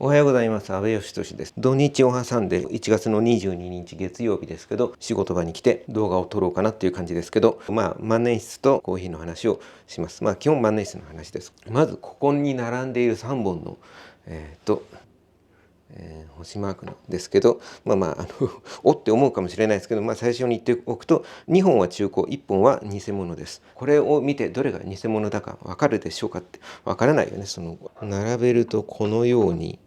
おはようございます。安部義俊です。土日を挟んで1月の22日月曜日ですけど、仕事場に来て動画を撮ろうかなっていう感じですけど、万年筆とコーヒーの話をします。基本万年筆の話です。まずここに並んでいる3本の星マークのですけど、おって思うかもしれないですけど、最初に言っておくと、2本は中古、1本は偽物です。これを見てどれが偽物だかわかるでしょうかって、わからないよね。並べるとこのように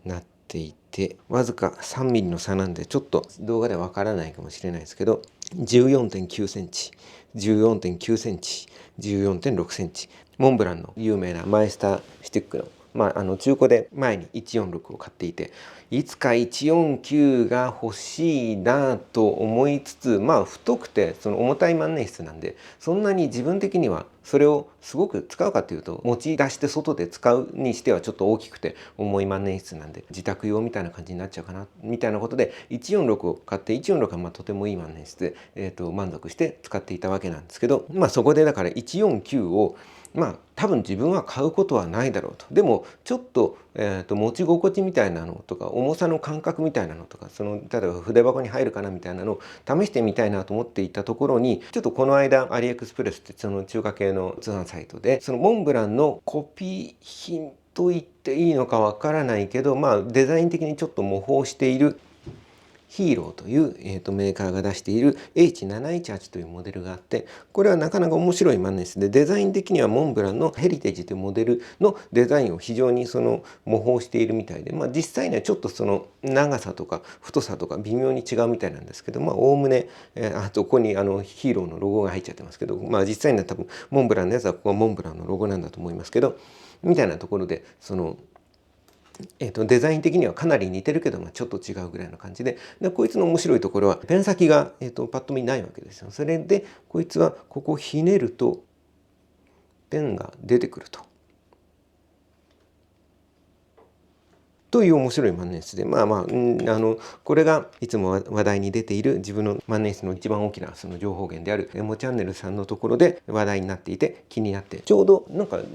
なっていて、わずか3ミリの差なんでちょっと動画ではわからないかもしれないですけど、14.9 センチ、14.9センチ、14.6センチ。モンブランの有名なマイスタースティックの中古で前に146を買っていて、いつか149が欲しいなと思いつつ、太くて重たい万年筆なんで、そんなに自分的にはそれをすごく使うかというと、持ち出して外で使うにしてはちょっと大きくて重い万年筆なんで、自宅用みたいな感じになっちゃうかなみたいなことで146を買って、146はとてもいい万年筆で、満足して使っていたわけなんですけど、そこでだから149を多分自分は買うことはないだろうと。でもちょっと、持ち心地みたいなのとか、重さの感覚みたいなのとか、例えば筆箱に入るかなみたいなのを試してみたいなと思っていたところに、ちょっとこの間アリエクスプレスって中華系の通販サイトでモンブランのコピー品と言っていいのかわからないけど、デザイン的にちょっと模倣しているヒーローという、メーカーが出している H718 というモデルがあって、これはなかなか面白い万年筆で、デザイン的にはモンブランのヘリテージというモデルのデザインを非常に模倣しているみたいで、実際にはちょっと長さとか太さとか微妙に違うみたいなんですけど、おおむね、あとここにヒーローのロゴが入っちゃってますけど、実際には多分モンブランのやつはここはモンブランのロゴなんだと思いますけど、みたいなところでデザイン的にはかなり似てるけど、ちょっと違うぐらいの感じで、こいつの面白いところはペン先が、パッと見ないわけですよ。それでこいつはここをひねるとペンが出てくるという面白い万年筆で、これがいつも話題に出ている自分の万年筆の一番大きな情報源であるエモチャンネルさんのところで話題になっていて、気になってちょうど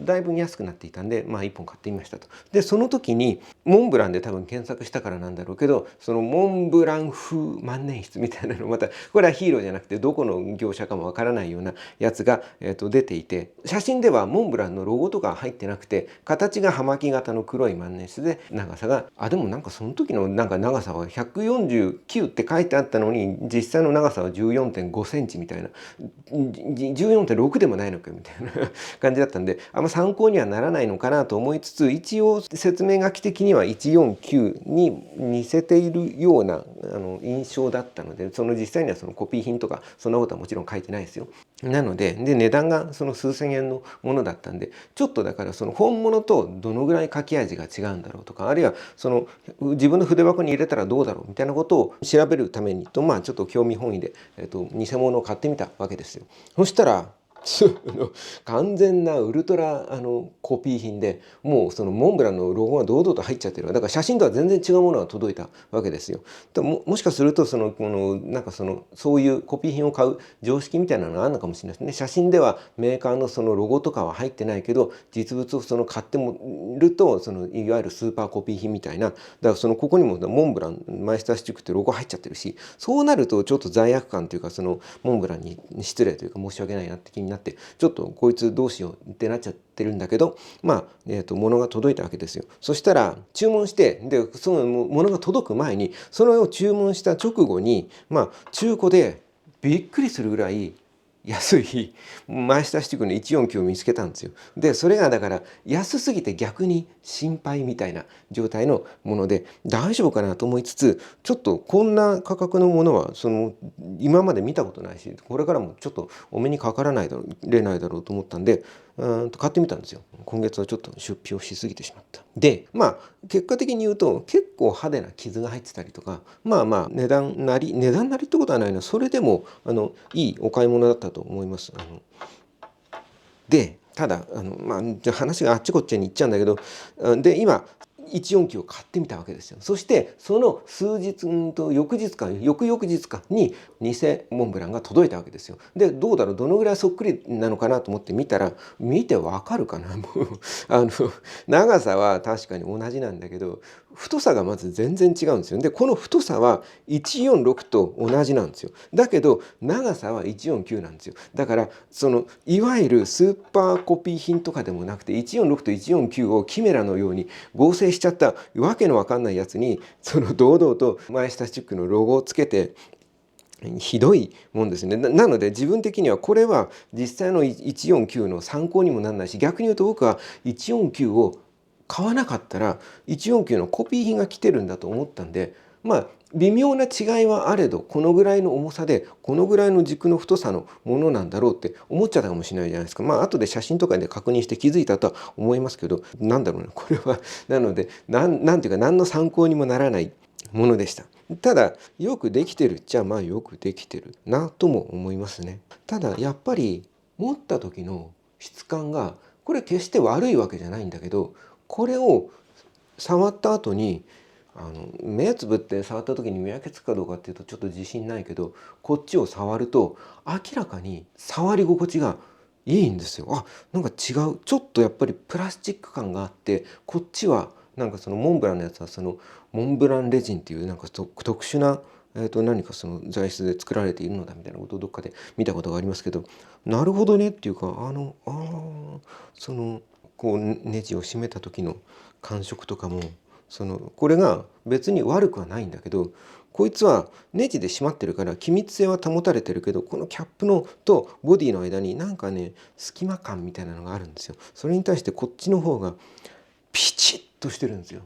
だいぶ安くなっていたんで、1本買ってみましたと。でその時にモンブランで多分検索したからなんだろうけど、モンブラン風万年筆みたいなの、またこれはヒーローじゃなくてどこの業者かもわからないようなやつが、出ていて、写真ではモンブランのロゴとか入ってなくて、形が葉巻型の黒い万年筆で、長さがでもその時の長さは149って書いてあったのに、実際の長さは14.5センチみたいな、14.6でもないのかみたいな感じだったんで、あんま参考にはならないのかなと思いつつ、一応説明書き的には149に似せているような印象だったので、実際にはコピー品とかそんなことはもちろん書いてないですよ。なので値段が数千円のものだったんで、ちょっとだから本物とどのぐらい書き味が違うんだろうとか、あるいは自分の筆箱に入れたらどうだろうみたいなことを調べるためにと、ちょっと興味本位で、偽物を買ってみたわけですよ。そしたら完全なウルトラコピー品で、もうモンブランのロゴが堂々と入っちゃってる。だから写真とは全然違うものが届いたわけですよ。もしかするとそういうコピー品を買う常識みたいなのがあるのかもしれないですね。写真ではメーカーのロゴとかは入ってないけど、実物を買ってもるといわゆるスーパーコピー品みたいな、だからここにもモンブランマイスターシチュクってロゴ入っちゃってるし、そうなるとちょっと罪悪感というか、モンブランに失礼というか申し訳ないなって気になって、ちょっとこいつどうしようってなっちゃってるんだけど、物が届いたわけですよ。そしたら注文して、でその物が届く前に、それを注文した直後に中古でびっくりするぐらい安いマイスターシティックの149を見つけたんですよ。でそれがだから安すぎて逆に心配みたいな状態のもので、大丈夫かなと思いつつ、ちょっとこんな価格のものは今まで見たことないし、これからもちょっとお目にかからないだろうれないだろうと思ったんで、買ってみたんですよ。今月はちょっと出費をしすぎてしまった。で結果的に言うと結構派手な傷が入ってたりとか、値段なりってことはないの、それでもいいお買い物だったと思います。でただ話があっちこっちに行っちゃうんだけど、で今149を買ってみたわけですよ。そしてその数日翌日か翌々日かに偽モンブランが届いたわけですよ。でどうだろう、どのぐらいそっくりなのかなと思って見たら、見てわかるかな、もう長さは確かに同じなんだけど、太さがまず全然違うんですよ。でこの太さは146と同じなんですよ。だけど長さは149なんですよ。だからいわゆるスーパーコピー品とかでもなくて、146と149をキメラのように合成しちゃったわけのわかんないやつに堂々とマイスターチックのロゴをつけて、ひどいもんですね。なので自分的にはこれは実際の149の参考にもならないし、逆に言うと僕は149を買わなかったら149のコピー品が来てるんだと思ったんで、微妙な違いはあれどこのぐらいの重さでこのぐらいの軸の太さのものなんだろうって思っちゃったかもしれないじゃないですか。後で写真とかで確認して気づいたとは思いますけど、なんだろうねこれは。なのでなんていうか何の参考にもならないものでした。ただよくできてるっちゃよくできてるなとも思いますね。ただやっぱり持った時の質感が、これ決して悪いわけじゃないんだけど、これを触った後に目つぶって触った時に見分けつくかどうかっていうとちょっと自信ないけど、こっちを触ると明らかに触り心地がいいんですよ。なんか違う、ちょっとやっぱりプラスチック感があって、こっちはなんかモンブランのやつはモンブランレジンっていうなんか特殊な何か材質で作られているのだみたいなことをどっかで見たことがありますけど、なるほどねっていうか、こうネジを締めた時の感触とかもこれが別に悪くはないんだけど、こいつはネジで締まってるから気密性は保たれてるけど、このキャップとボディの間になんかね隙間感みたいなのがあるんですよ。それに対してこっちの方がピチッとしてるんですよ。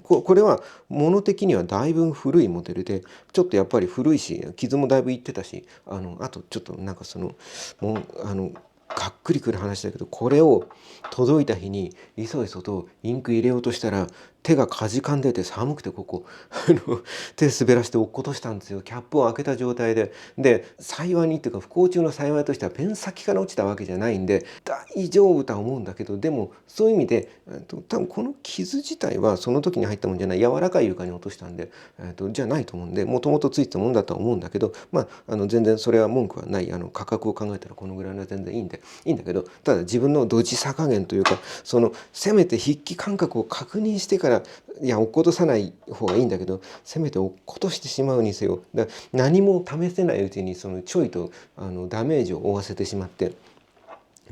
これは物的にはだいぶ古いモデルで、ちょっとやっぱり古いし傷もだいぶいってたし、あとちょっとなんかもうがっくりくる話だけど、これを届いた日にいそいそとインク入れようとしたら手がかじかんでて寒くて、手滑らして落っことしたんですよ。キャップを開けた状態で。幸いにっていうか不幸中の幸いとしてはペン先から落ちたわけじゃないんで大丈夫とは思うんだけど、でもそういう意味で多分この傷自体はその時に入ったもんじゃない、柔らかい床に落としたんで、じゃないと思うんで、もともとついてたもんだとは思うんだけど、全然それは文句はない。価格を考えたらこのぐらいのは全然いいんだけど、ただ自分のドジさ加減というか、せめて筆記感覚を確認してから、いや落っことさない方がいいんだけど、せめて落っことしてしまうにせよ、何も試せないうちにちょいとダメージを負わせてしまって、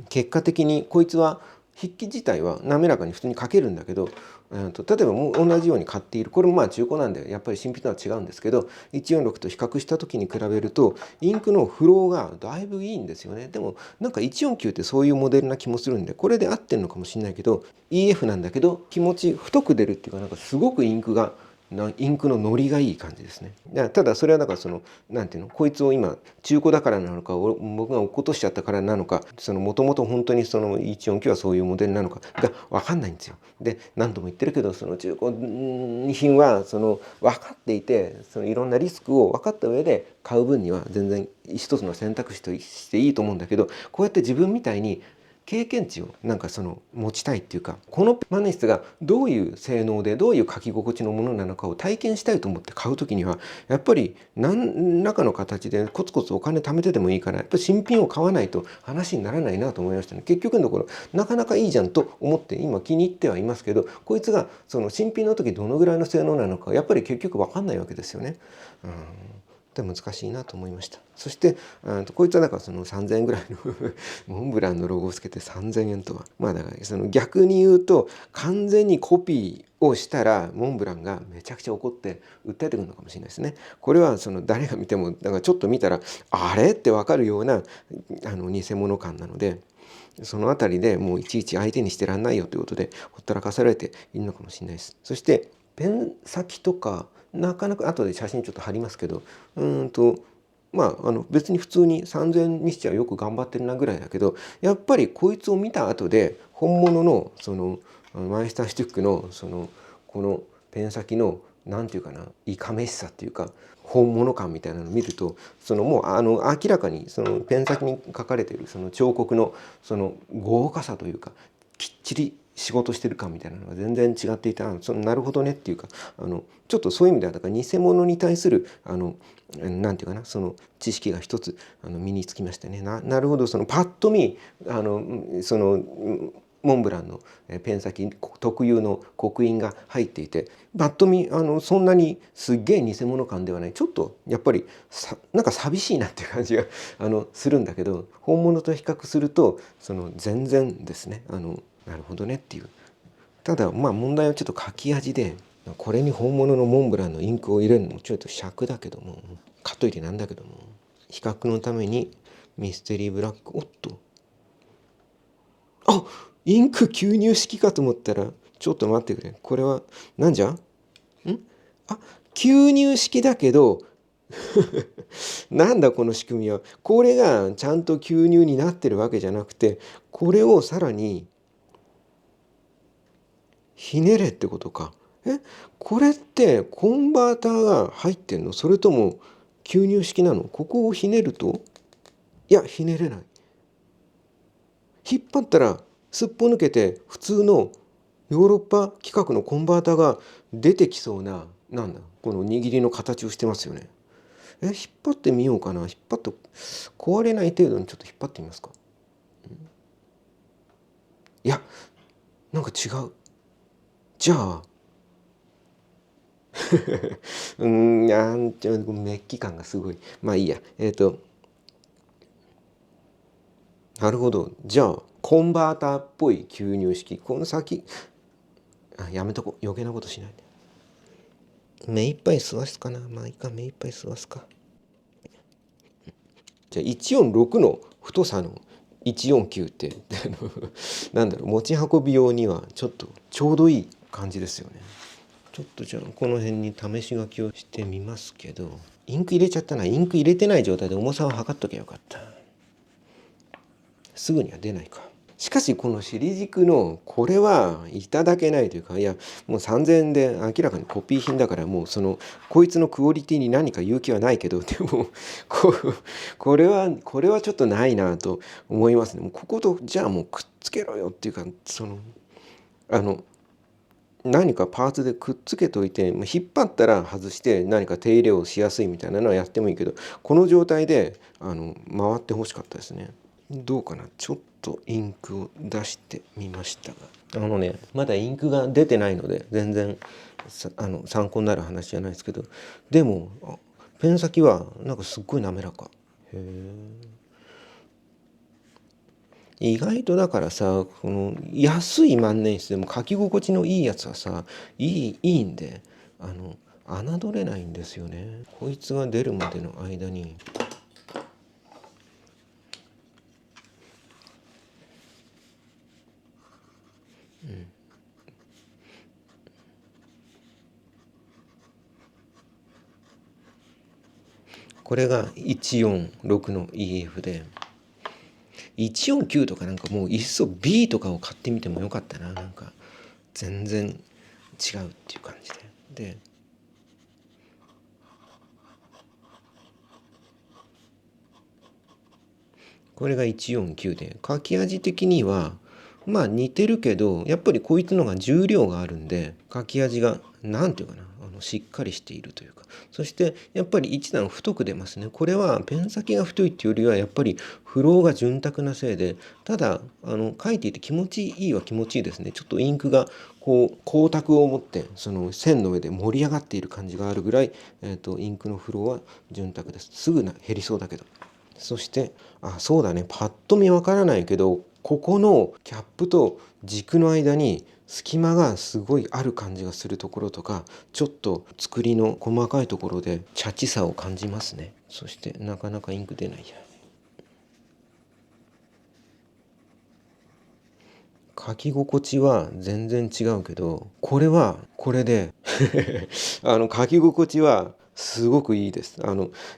結果的にこいつは筆記自体は滑らかに普通に書けるんだけど、例えばもう同じように買っている、これも中古なんでやっぱり新品とは違うんですけど、146と比較した時に比べるとインクのフローがだいぶいいんですよね。でもなんか149ってそういうモデルな気もするんで、これで合ってるのかもしれないけど、 EF なんだけど気持ち太く出るっていうか、なんかすごくインクのノリがいい感じですね。ただそれはだからなんていうの、こいつを今中古だからなのか、僕が落っことしちゃったからなのか、もともと本当に149はそういうモデルなのかが分かんないんですよ。で何度も言ってるけど、中古品は分かっていて、いろんなリスクを分かった上で買う分には全然一つの選択肢としていいと思うんだけど、こうやって自分みたいに経験値をなんか持ちたいっていうか、この万年筆がどういう性能でどういう書き心地のものなのかを体験したいと思って買う時には、やっぱり何らかの形でコツコツお金貯めてでもいいから、やっぱり新品を買わないと話にならないなと思いましたね。結局のところなかなかいいじゃんと思って今気に入ってはいますけど、こいつが新品の時どのぐらいの性能なのかやっぱり結局分かんないわけですよね。難しいなと思いました。そしてこいつはだから3,000円ぐらいのモンブランのロゴをつけて3,000円とは、だから逆に言うと完全にコピーをしたらモンブランがめちゃくちゃ怒って訴えてくるのかもしれないですね。これは誰が見てもだからちょっと見たらあれって分かるような偽物感なので、そのあたりでもういちいち相手にしてらんないよということでほったらかされているのかもしれないです。そしてペン先とかなかなか後で写真ちょっと貼りますけど、別に普通に3,000円にしちゃよく頑張ってるなぐらいだけど、やっぱりこいつを見た後で本物のマイスターシュテュックのこのペン先のなんていうかないかめしさっていうか本物感みたいなのを見ると、もう明らかにペン先に書かれている彫刻の豪華さというか、きっちり仕事してる感みたいなのが全然違っていた。なるほどねっていうか、ちょっとそういう意味ではだから偽物に対するなんていうかな、その知識が一つ身につきましたね。なるほど、そのパッと見そのモンブランのペン先特有の刻印が入っていて、パッと見そんなにすっげえ偽物感ではない、ちょっとやっぱりなんか寂しいなっていう感じがするんだけど、本物と比較すると全然ですね、なるほどねっていう。ただまあ問題はちょっと書き味で、これに本物のモンブランのインクを入れるのもちょっと尺だけども、かといってなんだけども、比較のためにミステリーブラック、おっと、あ、インク吸入式かと思ったら、ちょっと待ってくれ、これはなんじゃん、あ、吸入式だけどなんだこの仕組みは。これがちゃんと吸入になってるわけじゃなくて、これをさらにひねれってことか。これってコンバーターが入ってんの？それとも吸入式なの？ここをひねると、いや、ひねれない。引っ張ったらすっぽ抜けて普通のヨーロッパ規格のコンバーターが出てきそうな、なんだこの握りの形をしてますよね。引っ張ってみようかな。引っ張って壊れない程度にちょっと引っ張ってみますか。いや、なんか違う。じゃあなんてメッキ感がすごい。まあいいや。なるほど。じゃあコンバーターっぽい吸入式。この先、やめとこう。余計なことしないで。目いっぱい吸わすかな。まあいいか、目いっぱい吸わすか。じゃあ146の太さの149ってなんだろう、持ち運び用にはちょっとちょうどいい感じですよね。ちょっとじゃあこの辺に試し書きをしてみますけど、インク入れちゃったな。インク入れてない状態で重さを測っときゃよかった。すぐには出ないか。しかしこのシリ軸のこれはいただけないというか、いやもう3000円で明らかにコピー品だから、もうこいつのクオリティに何か言う気はないけど、でもこれはちょっとないなと思いますね。もうこことじゃあもうくっつけろよっていうか、何かパーツでくっつけといて、引っ張ったら外して何か手入れをしやすいみたいなのはやってもいいけど、この状態で回ってほしかったですね。どうかな。ちょっとインクを出してみましたが、まだインクが出てないので全然参考になる話じゃないですけど、でもペン先はなんかすっごい滑らか。へえ。意外とだからさ、この安い万年筆でも書き心地のいいやつはさ、いいんで侮れないんですよね。こいつが出るまでの間に。これが146の EF で、149とかなんかもういっそ B とかを買ってみてもよかったな。なんか全然違うっていう感じで。これが149で、書き味的にはまあ似てるけど、やっぱりこいつのが重量があるんで、書き味がなんていうかな、しっかりしているというか、そしてやっぱり一段太く出ますね。これはペン先が太いっていうよりはやっぱりフローが潤沢なせいで、ただ書いていて気持ちいいは気持ちいいですね。ちょっとインクがこう光沢を持ってその線の上で盛り上がっている感じがあるぐらい、インクのフローは潤沢です。すぐ減りそうだけど。そしてそうだね、パッと見わからないけど、ここのキャップと軸の間に隙間がすごいある感じがするところとか、ちょっと作りの細かいところでチャチさを感じますね。そしてなかなかインク出ないや。書き心地は全然違うけど、これはこれで書き心地はすごくいいです。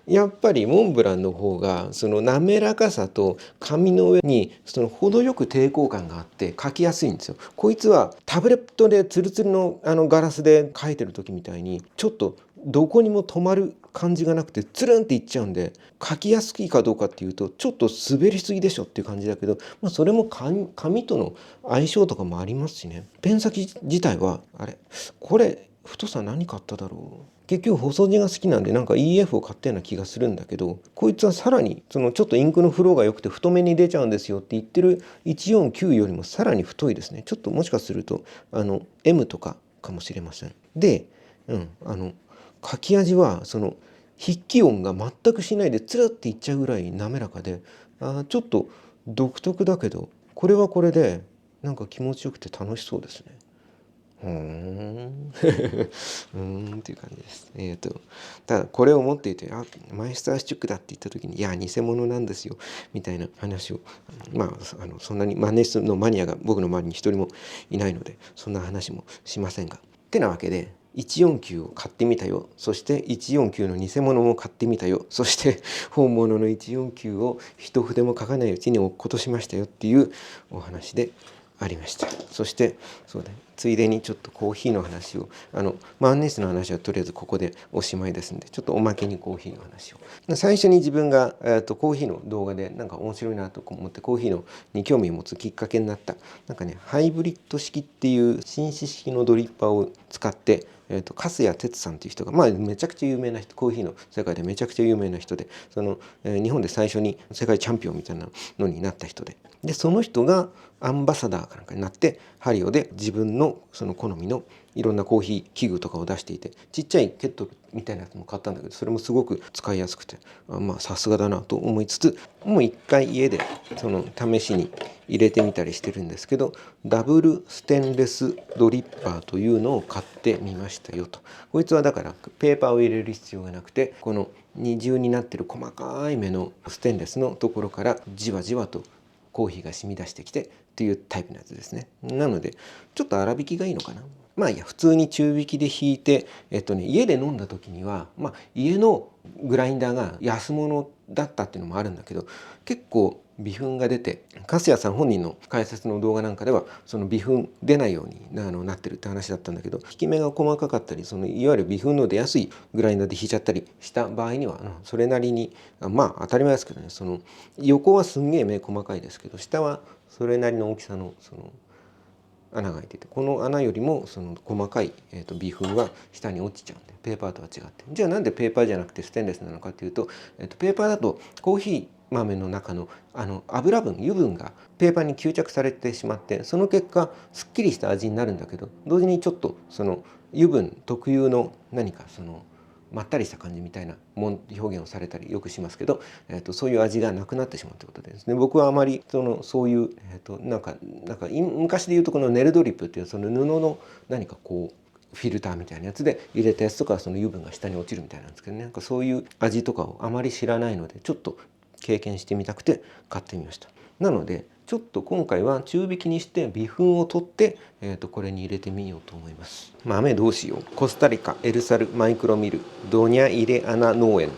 やっぱりモンブランの方がその滑らかさと紙の上にその程よく抵抗感があって書きやすいんですよ。こいつはタブレットでツルツルのガラスで書いてる時みたいにちょっとどこにも止まる感じがなくてつるんっていっちゃうんで、書きやすいかどうかっていうとちょっと滑りすぎでしょっていう感じだけど、それも紙との相性とかもありますしね。ペン先自体はこれ太さ何買っただろう。結局細字が好きなんでなんか EF を買ったような気がするんだけど、こいつはさらにそのちょっとインクのフローが良くて太めに出ちゃうんですよって言ってる149よりもさらに太いですね。ちょっともしかするとM とかかもしれません。で、書き味はその筆記音が全くしないでつるっていっちゃうぐらい滑らかで、ちょっと独特だけどこれはこれでなんか気持ちよくて楽しそうですね。うーんっていう感じです。ただこれを持っていてマイスターシュチュックだって言った時にいや偽物なんですよみたいな話をそんなにマネスのマニアが僕の周りに一人もいないのでそんな話もしませんが。ってなわけで149を買ってみたよ。そして149の偽物も買ってみたよ。そして本物の149を一筆も書かないうちに落っことしましたよっていうお話でありました。そしてそうだね、ついでにちょっとコーヒーの話を万年筆の話はとりあえずここでおしまいですんで、ちょっとおまけにコーヒーの話を。最初に自分がコーヒーの動画でなんか面白いなと思ってコーヒーに興味を持つきっかけになったハイブリッド式っていう紳士式のドリッパーを使って粕谷哲さんという人が、めちゃくちゃ有名な人、コーヒーの世界でめちゃくちゃ有名な人で、日本で最初に世界チャンピオンみたいなのになった人で、その人がアンバサダーかなんかになってハリオで自分のその好みのいろんなコーヒー器具とかを出していて、ちっちゃいケットルみたいなやつも買ったんだけど、それもすごく使いやすくてさすがだなと思いつつ、もう一回家で試しに入れてみたりしてるんですけど、ダブルステンレスドリッパーというのを買ってみましたよと。こいつはだからペーパーを入れる必要がなくて、この二重になってる細かい目のステンレスのところからじわじわとコーヒーが染み出してきてっていうタイプのやつですね。なのでちょっと粗挽きがいいのかな。いや普通に中挽きで引いて、家で飲んだ時には家のグラインダーが安物だったっていうのもあるんだけど、結構微粉が出て、粕谷さん本人の解説の動画なんかではその微粉出ないようになってるって話だったんだけど、引き目が細かかったりいわゆる微粉の出やすいグラインダーで引いちゃったりした場合にはそれなりに当たり前ですけどね、横はすんげえ目細かいですけど下はそれなりの大きさの穴が開いてて、この穴よりも細かい、微粉は下に落ちちゃうんで、ペーパーとは違って、じゃあなんでペーパーじゃなくてステンレスなのかっていうと、ペーパーだとコーヒー豆の中の油分油分がペーパーに吸着されてしまって、その結果すっきりした味になるんだけど、同時にちょっと油分特有の何かまったりした感じみたいな表現をされたりよくしますけど、そういう味がなくなってしまうということでですね、僕はあまりそういう、昔でいうとこのネルドリップっていう布の何かこうフィルターみたいなやつで入れたやつとか油分が下に落ちるみたいなんですけどね、そういう味とかをあまり知らないのでちょっと経験してみたくて買ってみました。なのでちょっと今回は中引きにして微粉を取って、これに入れてみようと思います。豆どうしよう。コスタリカエルサルマイクロミルドニャイレアナ農園っ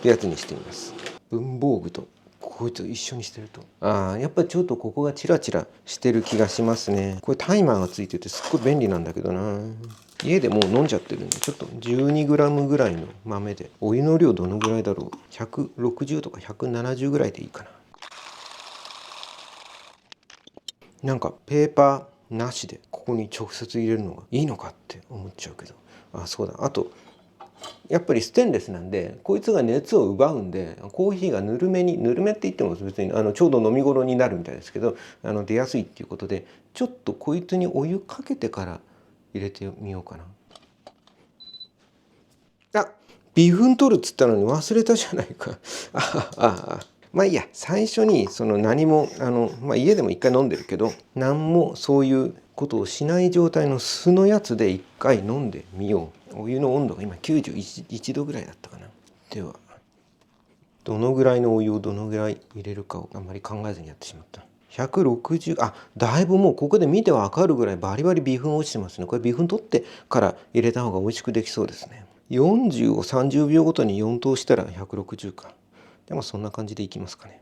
てやつにしてみます。文房具とこいつを一緒にしてるとやっぱりちょっとここがチラチラしてる気がしますね。これタイマーがついててすっごい便利なんだけどな。家でもう飲んじゃってるんで、ちょっと 12g ぐらいの豆で、お湯の量どのぐらいだろう。160とか170ぐらいでいいかな。なんかペーパーなしでここに直接入れるのがいいのかって思っちゃうけど、そうだ、あとやっぱりステンレスなんでこいつが熱を奪うんで、コーヒーがぬるめって言っても別にちょうど飲み頃になるみたいですけど出やすいっていうことで、ちょっとこいつにお湯かけてから入れてみようかな。微粉取るっつったのに忘れたじゃないか。いいや、最初に何も家でも一回飲んでるけど何もそういうことをしない状態の素のやつで一回飲んでみよう。お湯の温度が今91度ぐらいだったかな。ではどのぐらいのお湯をどのぐらい入れるかをあんまり考えずにやってしまった。160、だいぶもうここで見てわかるぐらいバリバリ微粉落ちてますね。これ微粉取ってから入れた方が美味しくできそうですね。40を30秒ごとに4等したら160か。でもそんな感じでいきますかね。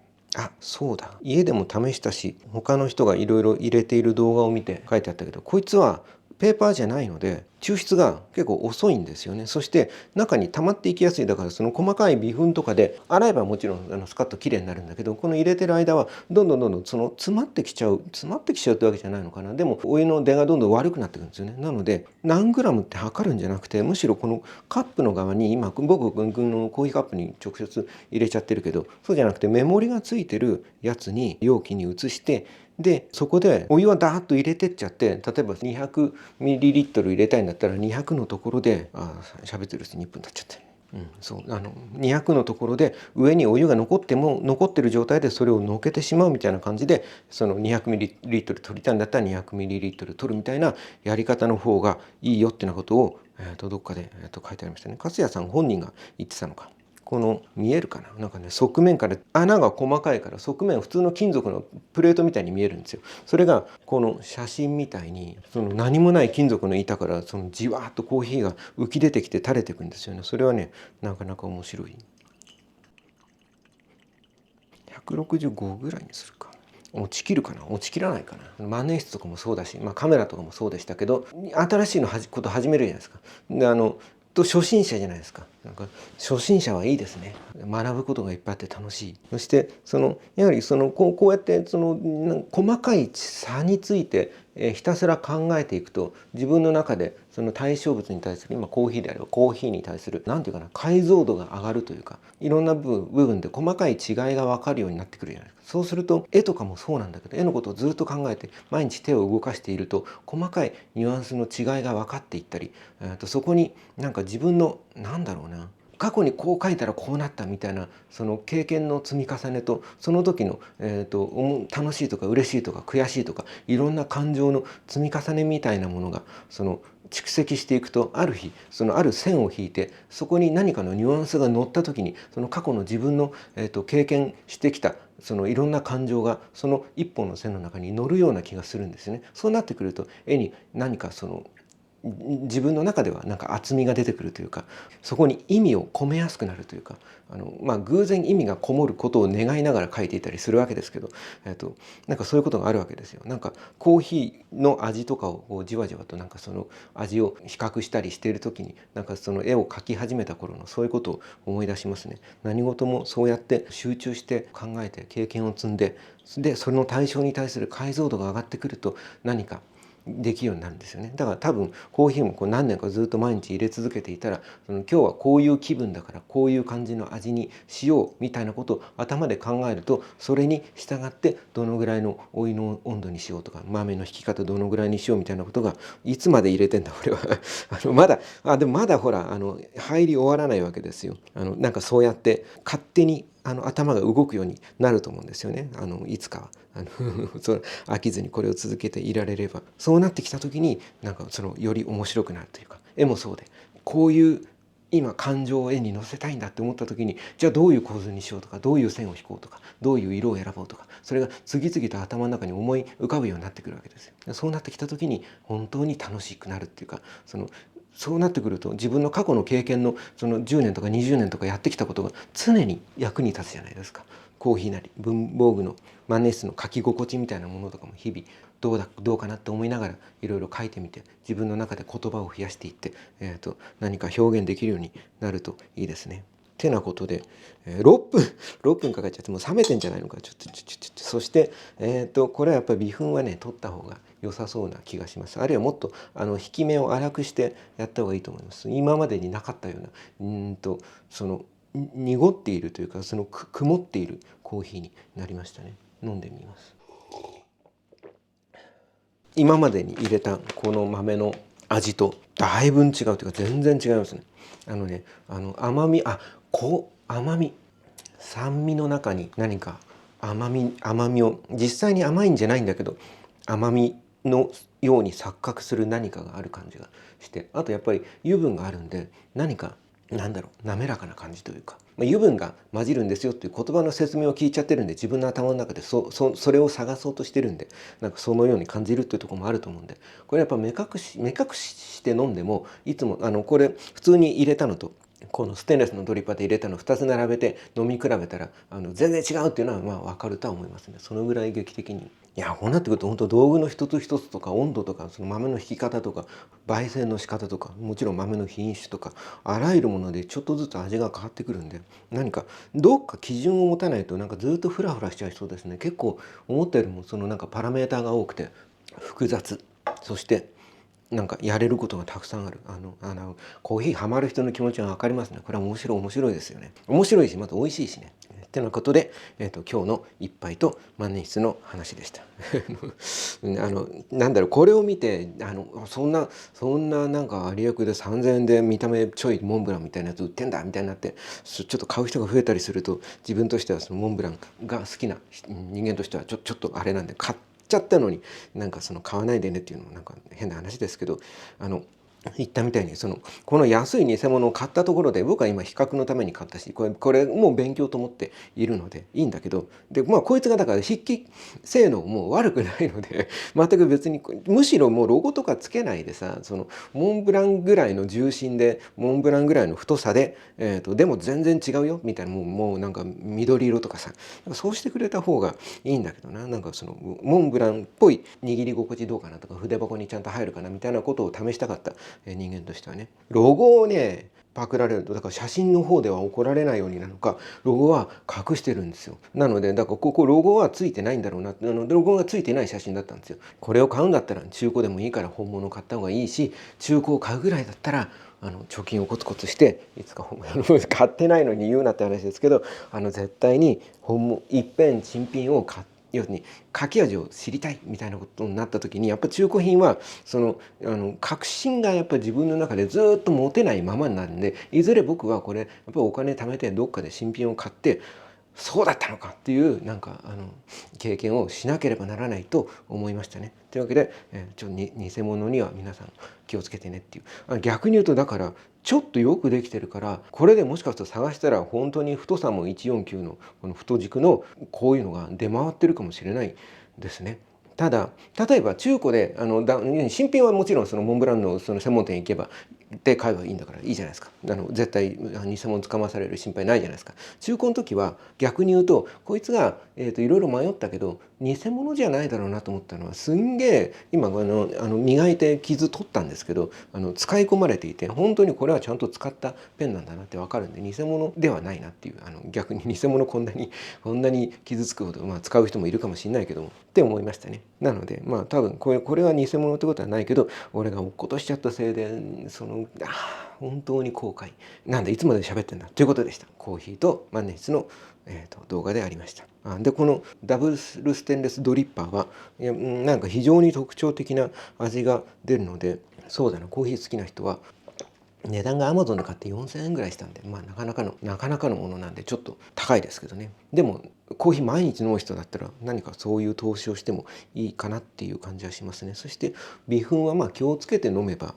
そうだ。家でも試したし、他の人がいろいろ入れている動画を見て書いてあったけど、こいつはペーパーじゃないので抽出が結構遅いんですよね。そして中に溜まっていきやすい。だからその細かい微粉とかで洗えばもちろんスカッときれいになるんだけど、この入れてる間はどんどんその詰まってきちゃうってわけじゃないのかな。でもお湯の出がどんどん悪くなってくるんですよね。なので何グラムって測るんじゃなくて、むしろこのカップの側に、今僕のコーヒーカップに直接入れちゃってるけど、そうじゃなくてメモリがついてるやつに容器に移して、でそこでお湯はダーッと入れてっちゃって、例えば 200ml 入れたいんだったら200のところで喋ってるうちに1分経っちゃって。そう200のところで上にお湯が残ってる状態でそれをのけてしまうみたいな感じで、その 200ml 取りたいんだったら 200ml 取るみたいなやり方の方がいいよってなことを、どっかで、書いてありましたね。粕谷さん本人が言ってたのか。この見えるかな、なんかね、側面から穴が細かいから側面普通の金属のプレートみたいに見えるんですよ。それがこの写真みたいにその何もない金属の板からそのじわーっとコーヒーが浮き出てきて垂れていくんですよね。それはね、なかなか面白い。165ぐらいにするか。落ちきるかな、落ちきらないかな。万年筆とかもそうだし、カメラとかもそうでしたけど、新しいこと始めるじゃないですか。で初心者じゃないですか。なんか初心者はいいですね。学ぶことがいっぱいあって楽しい。そしてやはりこうやって細かい差についてひたすら考えていくと、自分の中でその対象物に対する、今コーヒーであればコーヒーに対する何て言うかな、解像度が上がるというか、いろんな部分で細かい違いが分かるようになってくるじゃないですか。そうすると絵とかもそうなんだけど、絵のことをずっと考えて毎日手を動かしていると、細かいニュアンスの違いが分かっていったり、そこになんか自分の過去にこう書いたらこうなったみたいな、その経験の積み重ねと、その時の、楽しいとか嬉しいとか悔しいとか、いろんな感情の積み重ねみたいなものが蓄積していくと、ある日ある線を引いて、そこに何かのニュアンスが乗った時に、その過去の自分の、経験してきたいろんな感情がその一本の線の中に乗るような気がするんですよね。そうなってくると絵に何か自分の中ではなんか厚みが出てくるというか、そこに意味を込めやすくなるというか、偶然意味がこもることを願いながら書いていたりするわけですけど、なんかそういうことがあるわけですよ。なんかコーヒーの味とかをこうじわじわとその味を比較したりしている時に、なんかその絵を描き始めた頃のそういうことを思い出しますね。何事もそうやって集中して考えて経験を積んで、でその対象に対する解像度が上がってくると、何かできるようになるんですよね。だから多分コーヒーも何年かずっと毎日入れ続けていたら、今日はこういう気分だからこういう感じの味にしようみたいなことを頭で考えると、それに従ってどのぐらいのお湯の温度にしようとか、豆の引き方どのぐらいにしようみたいなことが、いつまで入れてんだ俺はでもまだほら入り終わらないわけですよ。なんかそうやって勝手に頭が動くようになると思うんですよね。いつかはそう飽きずにこれを続けていられれば、そうなってきた時になんかより面白くなるというか、絵もそうで、こういう今感情を絵に乗せたいんだって思った時に、じゃあどういう構図にしようとか、どういう線を引こうとか、どういう色を選ぼうとか、それが次々と頭の中に思い浮かぶようになってくるわけですよ。そうなってきた時に本当に楽しくなるっていうか、そうなってくると、自分の過去の経験の10年とか20年とかやってきたことが常に役に立つじゃないですか。コーヒーなり文房具の万年筆の書き心地みたいなものとかも日々どうかなって思いながらいろいろ書いてみて、自分の中で言葉を増やしていって、何か表現できるようになるといいですね。てなことで、6分かかっちゃってもう冷めてんじゃないのか。そして、これはやっぱり微粉はね取った方が良さそうな気がします。あるいはもっと引き目を粗くしてやった方がいいと思います。今までになかったような濁っているというか、曇っているコーヒーになりましたね。飲んでみます。今までに入れたこの豆の味とだいぶ違うというか、全然違いますね。甘み酸味の中に何か甘みを、実際に甘いんじゃないんだけど甘みのように錯覚する何かがある感じがして、あとやっぱり油分があるんで、何か滑らかな感じというか、油分が混じるんですよっていう言葉の説明を聞いちゃってるんで、自分の頭の中でそれを探そうとしてるんで、なんかそのように感じるっていうところもあると思うんで、これやっぱ目隠しして飲んでも、いつもこれ普通に入れたのとこのステンレスのドリッパーで入れたのを2つ並べて飲み比べたら全然違うっていうのはまあ分かるとは思いますね。そのぐらい劇的に。いやこうなってくると本当道具の一つ一つとか温度とかその豆の引き方とか焙煎の仕方とかもちろん豆の品種とかあらゆるものでちょっとずつ味が変わってくるんで、何かどっか基準を持たないとなんかずっとフラフラしちゃいそうですね。結構思ったよりもそのなんかパラメーターが多くて複雑、そしてなんかやれることがたくさんある。コーヒーハマる人の気持ちは分かりますね。これは面白いですよね。面白いしまた美味しいしね。ってなことで、今日の一杯と万年筆の話でした。なんだろう、これを見てそんななんか有明で3000円で見た目ちょいモンブランみたいなやつ売ってんだみたいになってちょっと買う人が増えたりすると、自分としてはそのモンブランが好きな人間としてはちょっとあれなんで買っちゃったのになんかその買わないでねっていうのもなんか変な話ですけど、言ったみたいにこの安い偽物を買ったところで僕は今比較のために買ったし、これもう勉強と思っているのでいいんだけど、でまあこいつがだから筆記性能も悪くないので全く別に、むしろもうロゴとかつけないでさ、そのモンブランぐらいの重心でモンブランぐらいの太さで、でも全然違うよみたいな、もうなんか緑色とかさ、そうしてくれた方がいいんだけどな。なんかそのモンブランっぽい握り心地どうかなとか、筆箱にちゃんと入るかなみたいなことを試したかった人間としてはね。ロゴをねパクられると、だから写真の方では怒られないようになのかロゴは隠してるんですよ。なのでだからここロゴはついてないんだろうな、ロゴがついてない写真だったんですよ。これを買うんだったら中古でもいいから本物を買った方がいいし、中古を買うぐらいだったら貯金をコツコツしていつか本物買ってないのに言うなって話ですけど、絶対にいっぺん新品を買って、要するに書き味を知りたいみたいなことになった時に、やっぱ中古品は確信がやっぱり自分の中でずっと持てないままになるんで、いずれ僕はこれやっぱりお金貯めてどっかで新品を買ってそうだったのかっていうなんか経験をしなければならないと思いましたね。というわけで、偽物には皆さん気をつけてねっていう。逆に言うとだからちょっとよくできてるから、これでもしかすると探したら本当に太さも149のこの太軸のこういうのが出回ってるかもしれないですね。ただ例えば中古で新品はもちろんそのモンブランのその専門店行けばで買えばいいんだからいいじゃないですか。絶対偽物つかまされる心配ないじゃないですか。中古の時は逆に言うとこいつが、いろいろ迷ったけど偽物じゃないだろうなと思ったのは、すんげえ今磨いて傷取ったんですけど使い込まれていて、本当にこれはちゃんと使ったペンなんだなって分かるんで、偽物ではないなっていう、逆に偽物こんなに傷つくほど、使う人もいるかもしれないけどもって思いましたね。なので多分これは偽物ってことはないけど、俺が落っことしちゃったせいで本当に後悔なんでいつまで喋ってんだということでした。コーヒーと万年筆の、動画でありました。でこのダブルステンレスドリッパーはなんか非常に特徴的な味が出るので、そうだな、コーヒー好きな人は値段が Amazon で買って4000円ぐらいしたんで、なかなかのものなんでちょっと高いですけどね。でもコーヒー毎日飲む人だったら何かそういう投資をしてもいいかなっていう感じはしますね。そして微粉は気をつけて飲めば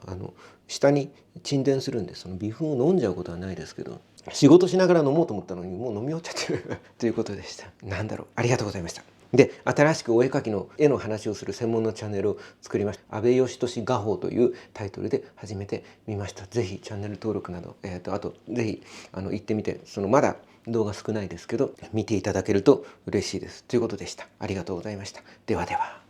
下に沈殿するんで、その微粉を飲んじゃうことはないですけど、仕事しながら飲もうと思ったのにもう飲み終わっちゃってるということでした。ありがとうございました。で新しくお絵描きの絵の話をする専門のチャンネルを作りました。阿部義俊画法というタイトルで始めてみました。ぜひチャンネル登録など、あとぜひ行ってみて、まだ動画少ないですけど見ていただけると嬉しいですということでした。ありがとうございました。ではでは。